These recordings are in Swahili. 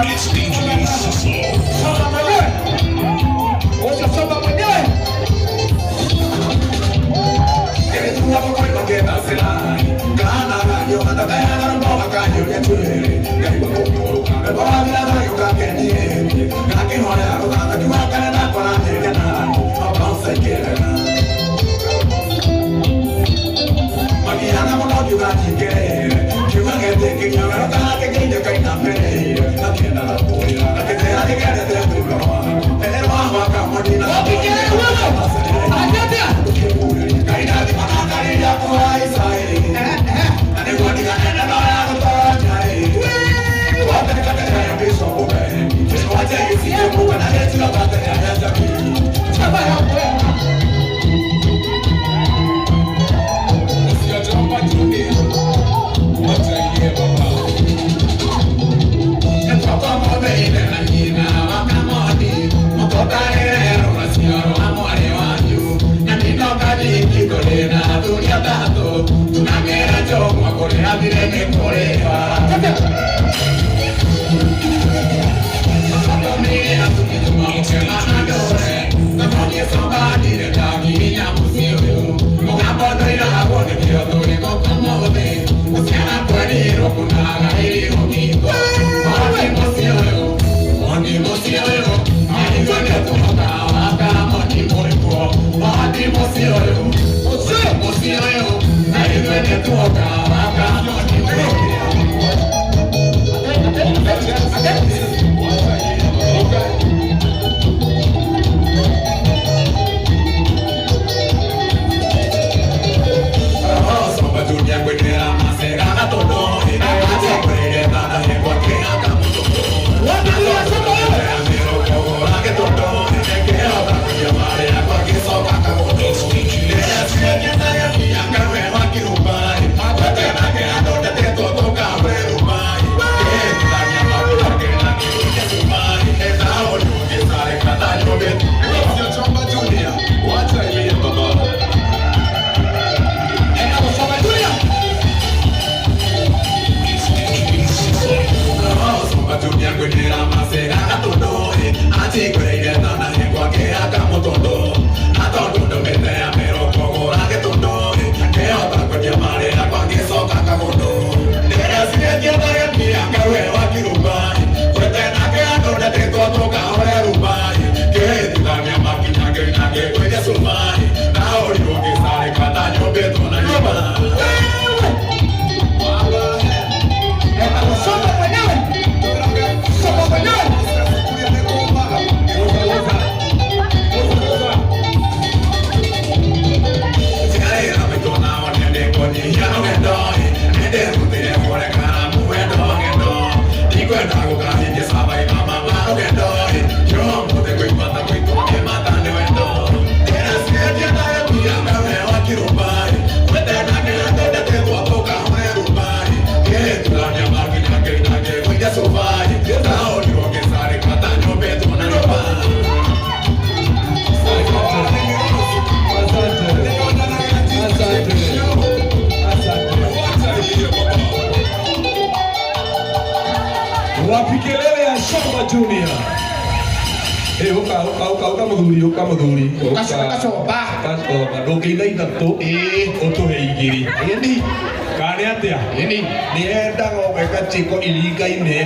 It's DJ Sislo. Junior. Uka muthuri. Ukacoba. Ndũngĩina ithatũ. Ũtũhe igĩrĩ. Ĩni. Kana atĩa? Ĩni. Nĩ endaga gwĩka ciĩko iringaine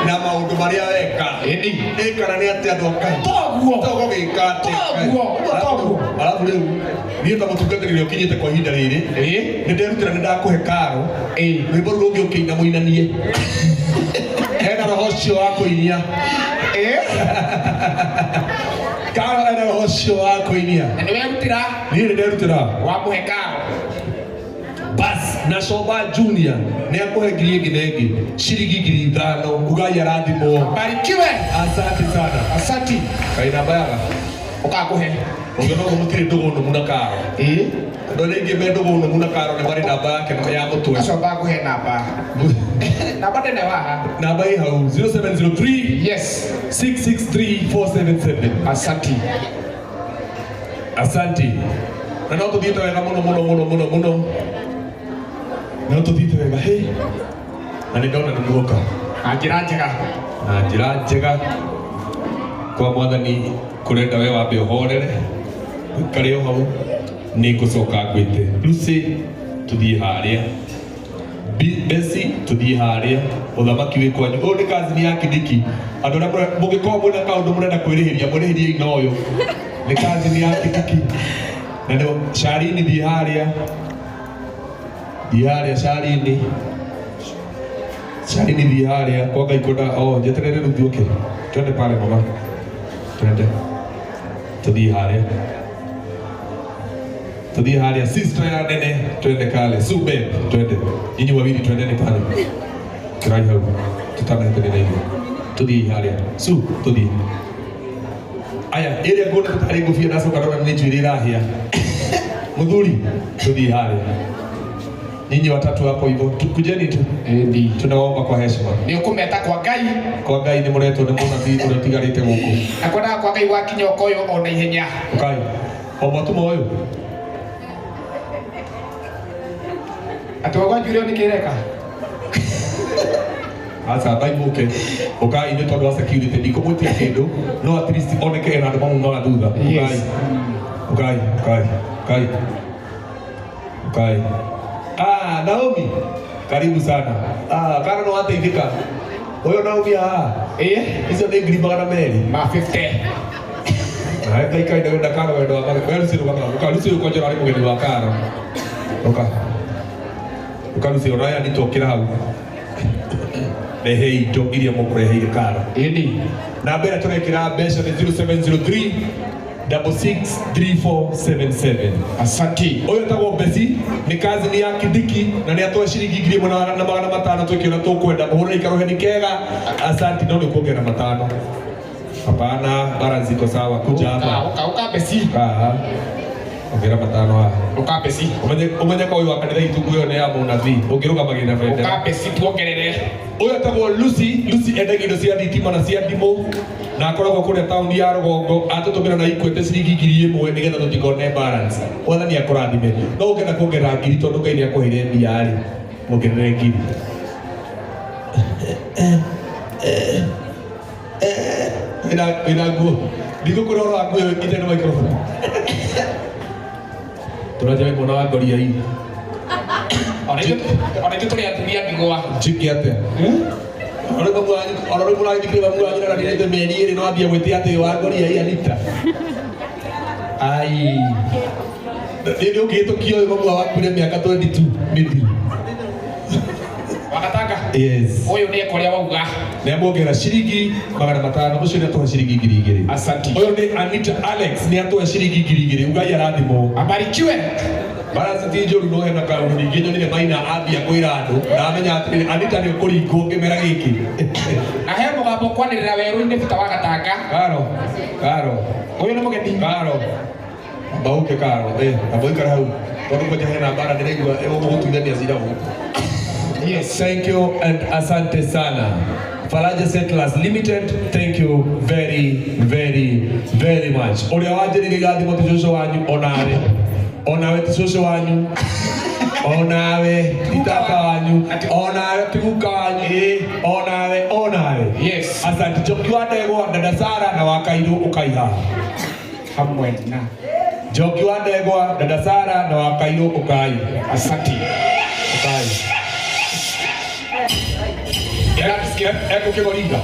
na maũndũ marĩa weka. Ĩni. Kana nĩ atĩa andũ Ngai? Toguo. Toguo gĩka atĩ. Toguo. Alafu rĩu niĩ ta mũtungatĩri ũkinyĩte kwa ihinda rĩrĩ. Nĩ nderutĩra nĩ ndakũhe karo. Rwĩmbo rũrũ rũngĩ ũkĩina mũinanie. Hena roho ũcio wa kũinia. Karo ena roho cio wa kuinia. Na niwe rutira. Ni nderutira. Wa muhekao. Bas na Coba Junior ni akuhe ngiri ĩngĩ na ĩngĩ ciringi 5,000 ugai arathimo. Barikiwe. Asante sana. Asante. Kaina bayaga. Ukakuhe. Ungeno gutire ndugu no muna Karo. Ndo lingi me ndugu no muna Karo ni bari namba yake na ya mutwe. Coba kuhe namba. Namba tene waha. Namba hii hau 0703 yes 663477. Asante. Asante. Na no tuthiite wega muno. Na tuthiite wega he. Na ni ndona ni muoka. Njĩra njega. Kwa mwathani kurenda we wambe uhorere. Kare hau ni ngucoka ngwite. Lucy tuthie haria. Besi tuthie haria. Uthamaki wi kwanyu. Uyu ni kazini ya Kidiki. Andu na mugikorwo mwina kaundu murenda kwirihiria mwirihirie ino uyu. Ni kazini ya Kidiki. Na ndo Sharini thie haria. Sharini thie haria. Kwa Ngai kwenda jeterere ruthuke. Twende pale mama. Twende. Tuthie haria. Sister ya nene. Twende kale. Sube. Twende. Nyinyi wawili twendeni pale. Kirai hau. Tutamekene na hivyo. Tuthie haria. Tuthie. Aya, ile ngona tutari ngufia naso karona ni njwirira hia. Muthuri. Tuthie haria. Nyinyi watatu hapo hivyo. Tukujeni tu. Tunaomba kwa heshima. Ni ukumeta kwa Ngai. Kwa Ngai ni muretwo ni munabii uria tigarite guku. Akwenda kwa Ngai wakinya ukoyo ona ihenya. Okay. Omo moyo. Atogwa njure ni kireka. Asa baibuke. Okay, ni tondu wa security ndiko mutia kindu. No at least oneke na andu mamu thutha. Okay. Naomi. Karibu sana. Kana no ateithika. Oyo Naomi hizo ni ngiri 200. Ma 50. Ngai ndio Karo wendo wa Karo sio kama Lucy uko njora ari mugeni wa Karo. Lucy oraya nitokira hau. Behei to iria mukureheire Karo. Na mbere turekira mbeca ni 0703 663477. Asante. Oyo tago Besi ni kazi ni ya Kidiki na ni atoa shilingi 1,500 tukiona tukwenda muhura ikarohe ni kega. Asante ndo nikuongea na 5. Hapana, balance iko sawa kuja hapa. Uka Besi. Ongera 5. Uka Besi. Umenya kwa uyu akanitha ituguyo ne ya munabii. Ungiruka magina fende. Uka Besi tuongerere. Oyo tago Lucy endagia indo cia thitima na cia ndimũ na akoragwo kuria tauni ya Rugongo atutumira na Equity ciringi 1,000 nigetha tutikone balance. Wathani akurathime. No ungenda kuongerera ngiri tondu Ngai ni akuheire mbia ri. Muongerere ngiri. Ina nguo. Ndiko kurora nguo ite na microphone. Tunaje mbona wa ngoria hii. Ona tuli atumia bigwa. Chiki ate. Ona rĩmwe ũragĩthikĩrĩria mamu wanyu na nĩrĩte mĩeri ĩrĩ no ambia gwĩtia atĩ wa ngoria hii Anita. Ai. Nĩ ũkĩhĩtũkia ũyũ mamu wakuire mĩaka 22 maybe. Wakataka? Yes. Ũyũ nĩ ekoria wauga. Nĩ amwongera ciringi 500 ũcio nĩ atũha ciringi 2,000. Asante. Ũyũ nĩ Anita Alex nĩ atũha ciringi 2,000. Ugai arathimo. Abarikiwe. Balance ti njũru no hena kaũndũ ningĩ nyonire Maina ambia kwĩra andũ na amenya atĩ Anita nĩ ũkũringwo kĩmera gĩkĩ. Na he mũgambo kwanĩrĩra werũ-inĩ bita wa gatanga. Karo. Ũyũ nĩ mũgeni. Karo. Bauke Karo. Aboikara hau. Tondũ kwa hena bara ndĩraigua ũgũtuithania cira gũkũ. Yes, thank you and asante sana. Faraja Settlers Limited, thank you very much. Ũrĩa wanjĩrĩire irathimo tũcũcũ wanyu onawe tũcũcũ wanyu onawe titaka wanyu onawe tiguka wanyu onawe. Yes. Asante. Njoki wa Ndegwa, dada Sara na Wakairũ ũkaiha hamwe na Njoki wa Ndegwa, dada Sara na Wakairũ ũkai. Asante. Ũkai. Eko kigoringa.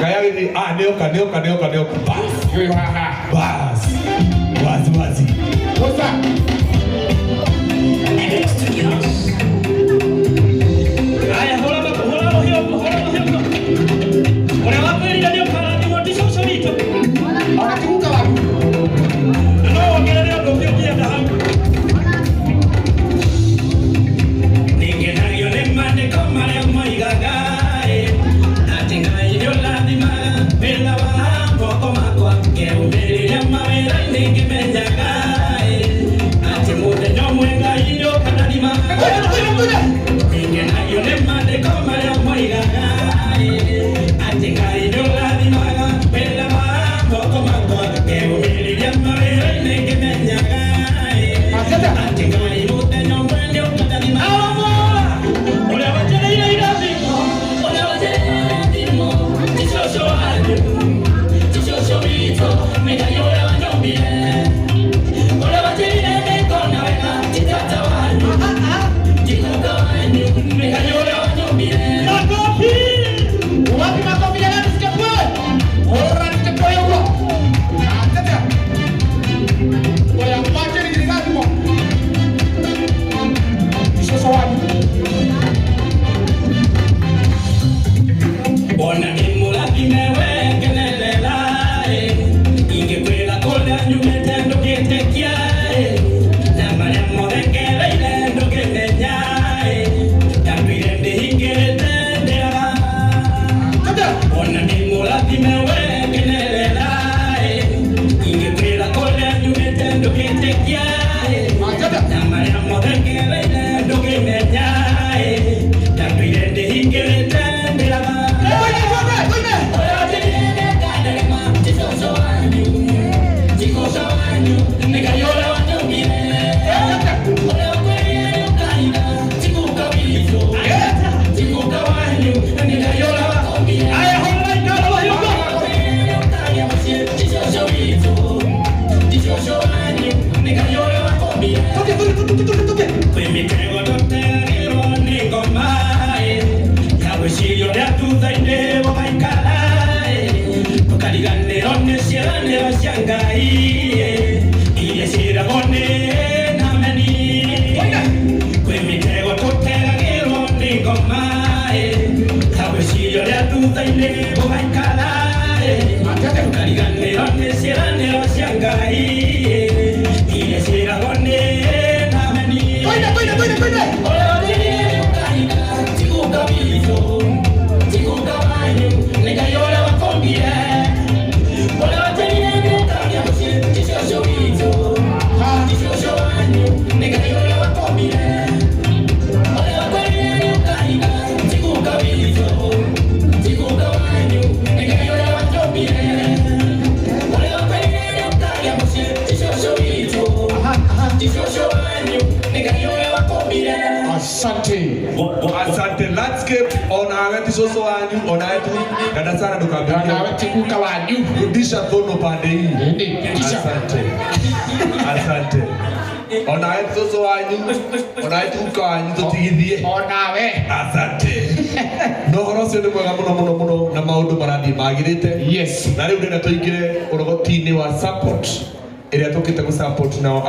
Kaya gidi nioka. Bas. Yoyo haha. Bas. Wazi. What's up? Aya, hola, hiyo. Ora wakweli ndio kana ni mwandishi wa Asante landscape ona wetu soso wanyu ona wetu kada sana dukabia na wetu kuka wanyu rudisha tono pande hii. Asante ona wetu soso wanyu ona wetu kuka wanyu tutigithie ona we asante no horocio ni mwega muno na maundu marathi magirite. Yes na riu ndina tuingire urogoti-ini wa support iria tukite gu support nao